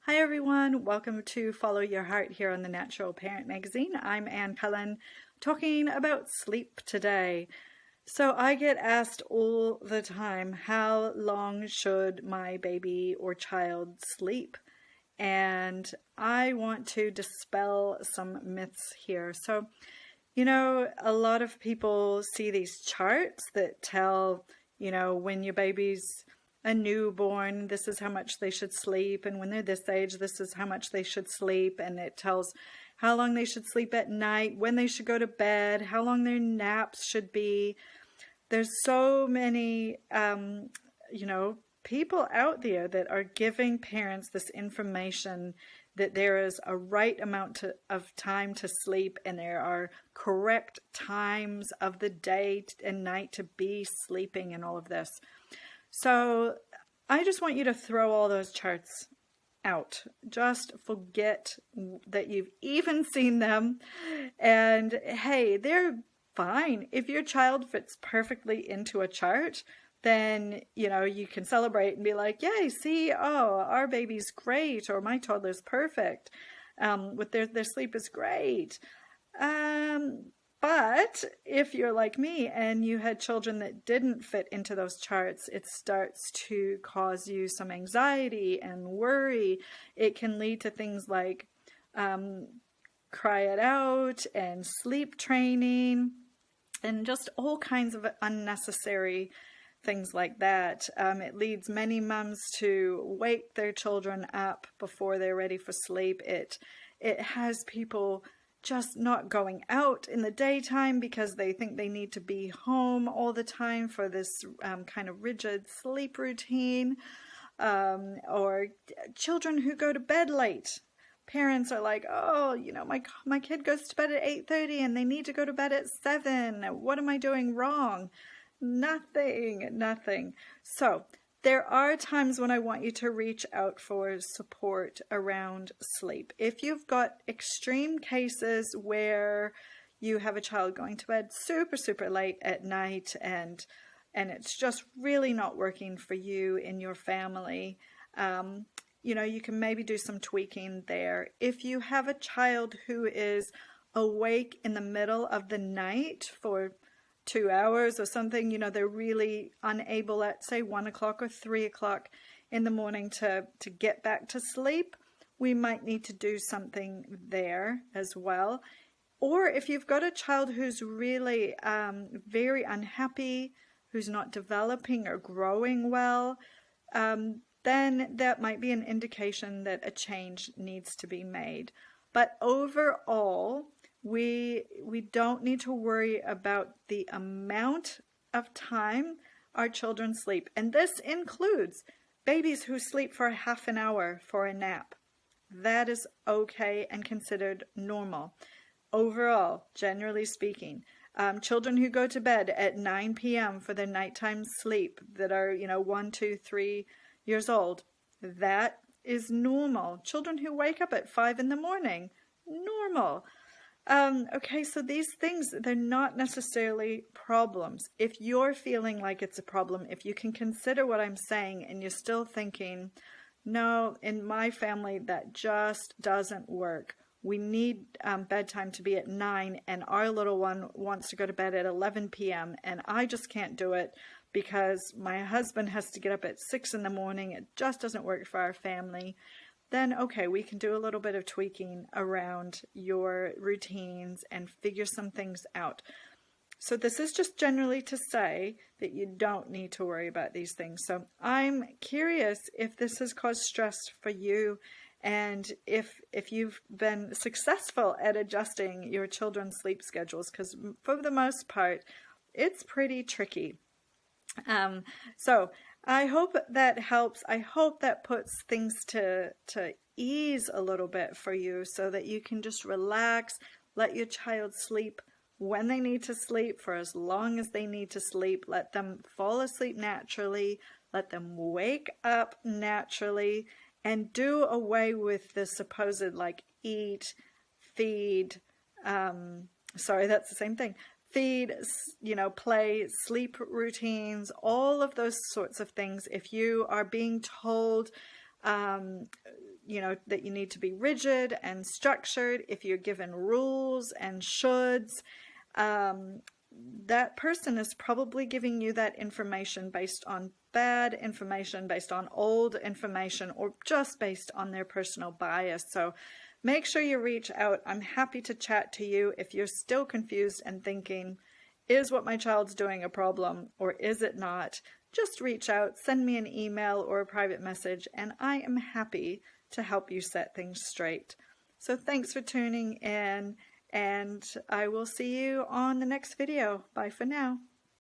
Hi everyone, welcome to Follow Your Heart here on the Natural Parent Magazine. I'm Anne Cullen, talking about sleep today. So I get asked all the time, how long should my baby or child sleep? And I want to dispel some myths here. So, a lot of people see these charts that tell, when your baby's a newborn, this is how much they should sleep, and when they're this age, this is how much they should sleep, and it tells how long they should sleep at night, when they should go to bed, how long their naps should be. There's so many, people out there that are giving parents this information that there is a right amount of time to sleep, and there are correct times of the day and night to be sleeping and all of this. So I just want you to throw all those charts out. Just forget that you've even seen them. And hey, they're fine. If your child fits perfectly into a chart, then, you can celebrate and be like, yay, see, our baby's great, or my toddler's perfect. With their sleep is great. But if you're like me and you had children that didn't fit into those charts, it starts to cause you some anxiety and worry. It can lead to things like cry it out and sleep training and just all kinds of unnecessary things like that. It leads many mums to wake their children up before they're ready for sleep. It has people just not going out in the daytime because they think they need to be home all the time for this kind of rigid sleep routine, or children who go to bed late. Parents are like, my kid goes to bed at 8:30 and they need to go to bed at 7. What am I doing wrong? Nothing. So there are times when I want you to reach out for support around sleep. If you've got extreme cases where you have a child going to bed super, super late at night and it's just really not working for you in your family, you can maybe do some tweaking there. If you have a child who is awake in the middle of the night for 2 hours or something, they're really unable at, say, 1 o'clock or 3 o'clock in the morning to get back to sleep, we might need to do something there as well. Or if you've got a child who's really very unhappy, who's not developing or growing well, then that might be an indication that a change needs to be made. But overall, we don't need to worry about the amount of time our children sleep. And this includes babies who sleep for half an hour for a nap. That is okay and considered normal. Overall, generally speaking, children who go to bed at 9 p.m. for their nighttime sleep that are, 1, 2, 3 years old, that is normal. Children who wake up at 5 in the morning, normal. Okay, so these things, they're not necessarily problems. If you're feeling like it's a problem, if you can consider what I'm saying and you're still thinking, no, in my family, that just doesn't work. We need bedtime to be at 9 and our little one wants to go to bed at 11 p.m. and I just can't do it because my husband has to get up at 6 in the morning. It just doesn't work for our family. Then, okay, we can do a little bit of tweaking around your routines and figure some things out. So this is just generally to say that you don't need to worry about these things. So I'm curious if this has caused stress for you and if you've been successful at adjusting your children's sleep schedules, because for the most part, it's pretty tricky. So I hope that helps. I hope that puts things to ease a little bit for you so that you can just relax, let your child sleep when they need to sleep for as long as they need to sleep. Let them fall asleep naturally. Let them wake up naturally and do away with the supposed eat, feed, sorry, that's the same thing. Feed, play, sleep routines, all of those sorts of things. If you are being told you know, that you need to be rigid and structured, if you're given rules and shoulds, that person is probably giving you that information based on bad information, based on old information, or just based on their personal bias. So make sure you reach out. I'm happy to chat to you if you're still confused and thinking, is what my child's doing a problem or is it not? Just reach out, send me an email or a private message, and I am happy to help you set things straight. So thanks for tuning in, and I will see you on the next video. Bye for now.